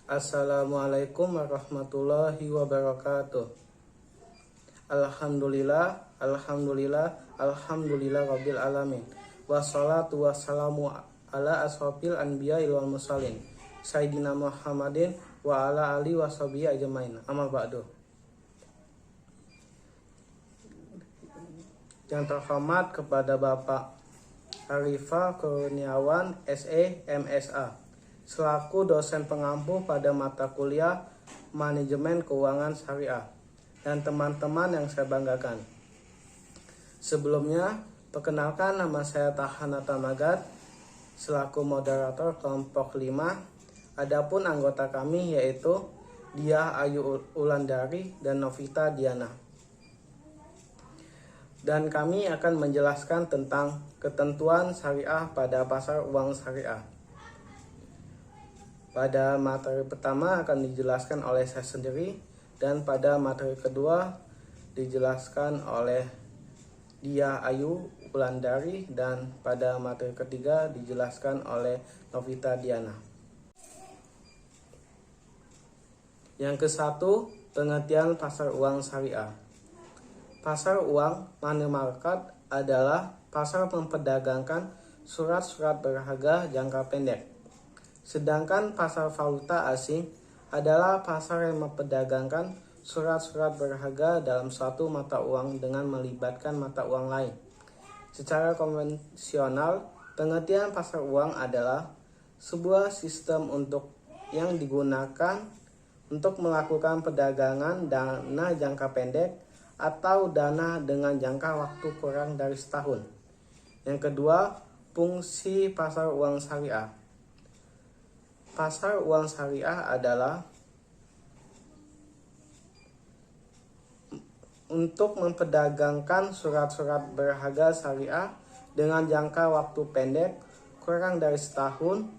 Assalamualaikum warahmatullahi wabarakatuh. Alhamdulillah rabbil alamin. Wassalatu wassalamu ala asrofil anbiya wal mursalin Sayyidina Muhammadin wa ala alihi washabihi ajmain. Amma ba'du. Yang terhormat kepada Bapak Arifah Kurniawan SE MSA selaku dosen pengampu pada mata kuliah Manajemen Keuangan Syariah dan teman-teman yang saya banggakan. Sebelumnya, perkenalkan nama saya Tahanata Magat selaku moderator kelompok 5. Adapun anggota kami yaitu Diah Ayu Ulandari dan Novita Diana. Dan kami akan menjelaskan tentang ketentuan syariah pada pasar uang syariah. Pada materi pertama akan dijelaskan oleh saya sendiri, dan pada materi kedua dijelaskan oleh Diah Ayu Ulandari, dan pada materi ketiga dijelaskan oleh Novita Diana. Yang ke-1, pengertian pasar uang syariah. Pasar uang money market adalah pasar memperdagangkan surat-surat berharga jangka pendek. Sedangkan pasar valuta asing adalah pasar yang memperdagangkan surat-surat berharga dalam suatu mata uang dengan melibatkan mata uang lain. Secara konvensional, pengertian pasar uang adalah sebuah sistem yang digunakan untuk melakukan perdagangan dana jangka pendek atau dana dengan jangka waktu kurang dari setahun. Yang kedua, fungsi pasar uang syariah. Pasar uang syariah adalah untuk memperdagangkan surat-surat berharga syariah dengan jangka waktu pendek kurang dari setahun.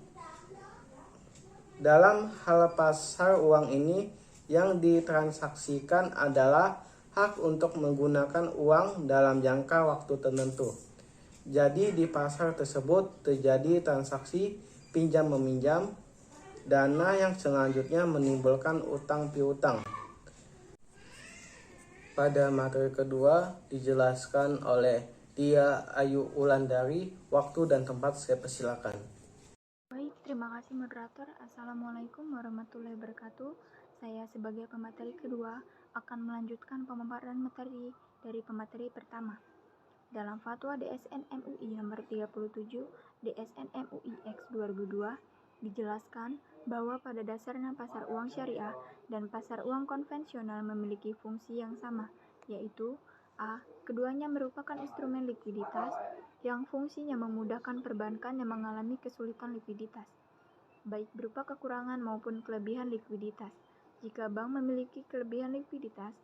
Dalam hal pasar uang ini, yang ditransaksikan adalah hak untuk menggunakan uang dalam jangka waktu tertentu. Jadi di pasar tersebut terjadi transaksi pinjam-meminjam dana yang selanjutnya menimbulkan utang piutang. Pada materi kedua dijelaskan oleh Diah Ayu Ulandari. Waktu dan tempat saya persilakan. Baik, terima kasih moderator. Assalamualaikum warahmatullahi wabarakatuh. Saya sebagai pemateri kedua akan melanjutkan pemaparan materi dari pemateri pertama. Dalam Fatwa DSN MUI nomor 37 DSN MUI X 2002 dijelaskan bahwa pada dasarnya pasar uang syariah dan pasar uang konvensional memiliki fungsi yang sama, yaitu A. Keduanya merupakan instrumen likuiditas yang fungsinya memudahkan perbankan yang mengalami kesulitan likuiditas, baik berupa kekurangan maupun kelebihan likuiditas. Jika bank memiliki kelebihan likuiditas,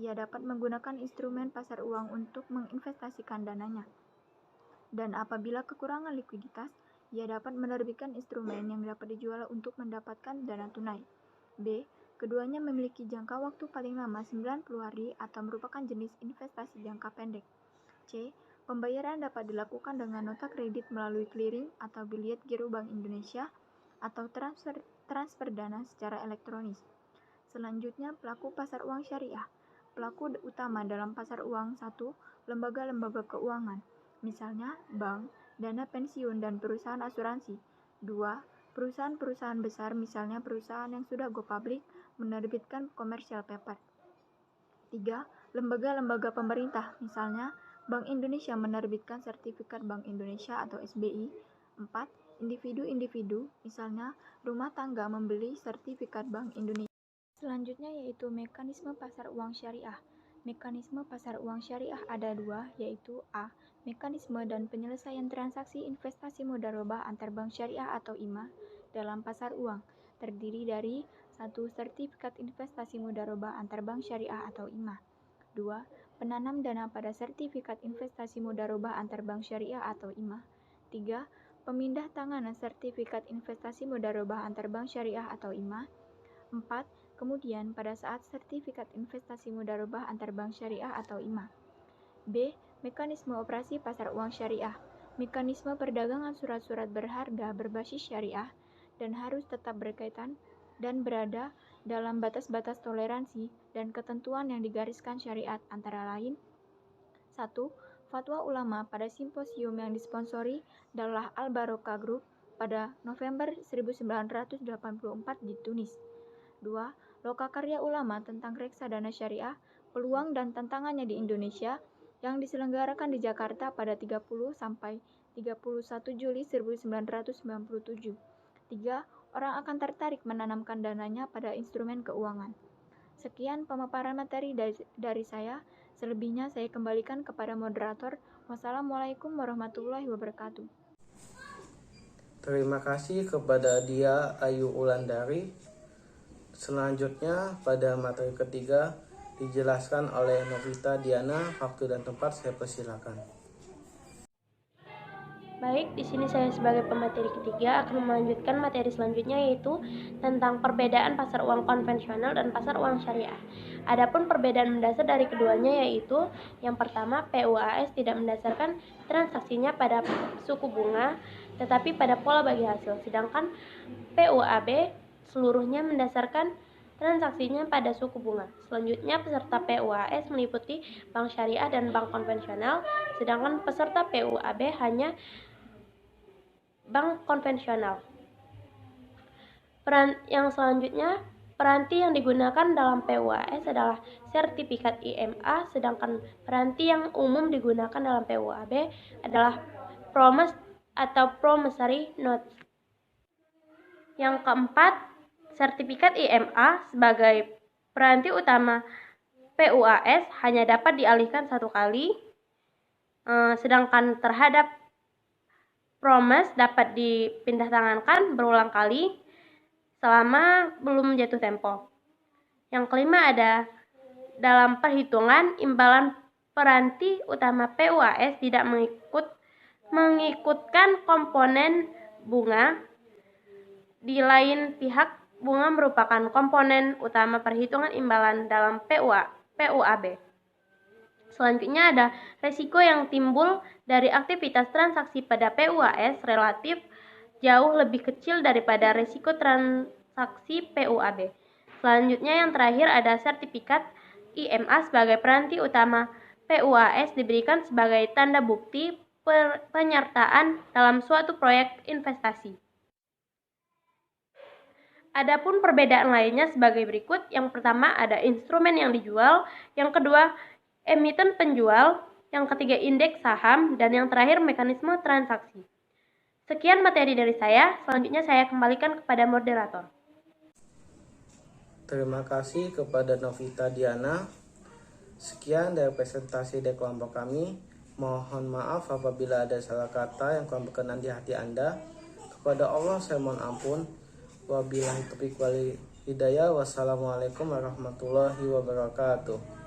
ia dapat menggunakan instrumen pasar uang untuk menginvestasikan dananya. Dan apabila kekurangan likuiditas, ia dapat menerbitkan instrumen yang dapat dijual untuk mendapatkan dana tunai. B. Keduanya memiliki jangka waktu paling lama 90 hari atau merupakan jenis investasi jangka pendek. C. Pembayaran dapat dilakukan dengan nota kredit melalui clearing atau biliet giro Bank Indonesia atau transfer dana secara elektronis. Selanjutnya, pelaku pasar uang syariah. Pelaku utama dalam pasar uang 1. Lembaga-lembaga keuangan, misalnya bank, dana pensiun, dan perusahaan asuransi. 2. Perusahaan-perusahaan besar, misalnya perusahaan yang sudah go public, menerbitkan commercial paper. 3. Lembaga-lembaga pemerintah, misalnya Bank Indonesia menerbitkan sertifikat Bank Indonesia atau SBI. 4. Individu-individu, misalnya rumah tangga membeli sertifikat Bank Indonesia. Selanjutnya yaitu mekanisme pasar uang syariah. Mekanisme pasar uang syariah ada dua, yaitu A. Mekanisme dan penyelesaian transaksi investasi mudharabah antar bank syariah atau IMA dalam pasar uang, terdiri dari 1. Sertifikat investasi mudharabah antar bank syariah atau IMA. 2. Penanam dana pada sertifikat investasi mudharabah antar bank syariah atau IMA. 3. Pemindah tanganan sertifikat investasi mudharabah antar bank syariah atau IMA. 4. Kemudian pada saat sertifikat investasi mudharabah antar bank syariah atau IMA. B. Mekanisme operasi pasar uang syariah. Mekanisme perdagangan surat-surat berharga berbasis syariah dan harus tetap berkaitan dan berada dalam batas-batas toleransi dan ketentuan yang digariskan syariat, antara lain: 1. Fatwa ulama pada simposium yang disponsori Dalah Al-Barokah Group pada November 1984 di Tunis. 2. Lokakarya ulama tentang reksadana syariah, peluang dan tantangannya di Indonesia yang diselenggarakan di Jakarta pada 30 sampai 31 Juli 1997. 3. Orang akan tertarik menanamkan dananya pada instrumen keuangan. Sekian pemaparan materi dari saya. Selebihnya saya kembalikan kepada moderator. Wassalamualaikum warahmatullahi wabarakatuh. Terima kasih kepada Dia Ayu Ulandari. Selanjutnya pada materi ketiga dijelaskan oleh Novita Diana. Waktu dan tempat saya persilakan. Baik, di sini saya sebagai pemateri ketiga akan melanjutkan materi selanjutnya, yaitu tentang perbedaan pasar uang konvensional dan pasar uang syariah. Adapun perbedaan mendasar dari keduanya yaitu yang pertama, PUAS tidak mendasarkan transaksinya pada suku bunga tetapi pada pola bagi hasil, sedangkan PUAB seluruhnya mendasarkan transaksinya pada suku bunga. Selanjutnya, peserta PUAS meliputi bank syariah dan bank konvensional, sedangkan peserta PUAB hanya bank konvensional. Yang selanjutnya, peranti yang digunakan dalam PUAS adalah sertifikat IMA, sedangkan peranti yang umum digunakan dalam PUAB adalah promise atau promissory note. Yang keempat, sertifikat IMA sebagai peranti utama PUAS hanya dapat dialihkan satu kali, sedangkan terhadap promise dapat dipindah tangankan berulang kali selama belum jatuh tempo. Yang kelima, ada dalam perhitungan imbalan peranti utama PUAS tidak mengikutkan komponen bunga. Di lain pihak, bunga merupakan komponen utama perhitungan imbalan dalam PUAB. Selanjutnya ada resiko yang timbul dari aktivitas transaksi pada PUAS relatif jauh lebih kecil daripada resiko transaksi PUAB. Selanjutnya yang terakhir ada sertifikat IMA sebagai peranti utama PUAS diberikan sebagai tanda bukti penyertaan dalam suatu proyek investasi. Adapun perbedaan lainnya sebagai berikut. Yang pertama, ada instrumen yang dijual, yang kedua, emiten penjual, yang ketiga, indeks saham, dan yang terakhir, mekanisme transaksi. Sekian materi dari saya. Selanjutnya saya kembalikan kepada moderator. Terima kasih kepada Novita Diana. Sekian dari presentasi dari kelompok kami. Mohon maaf apabila ada salah kata yang kurang berkenan di hati Anda. Kepada Allah saya mohon ampun. Wabillahi taufiq wal hidayah. Wassalamualaikum warahmatullahi wabarakatuh.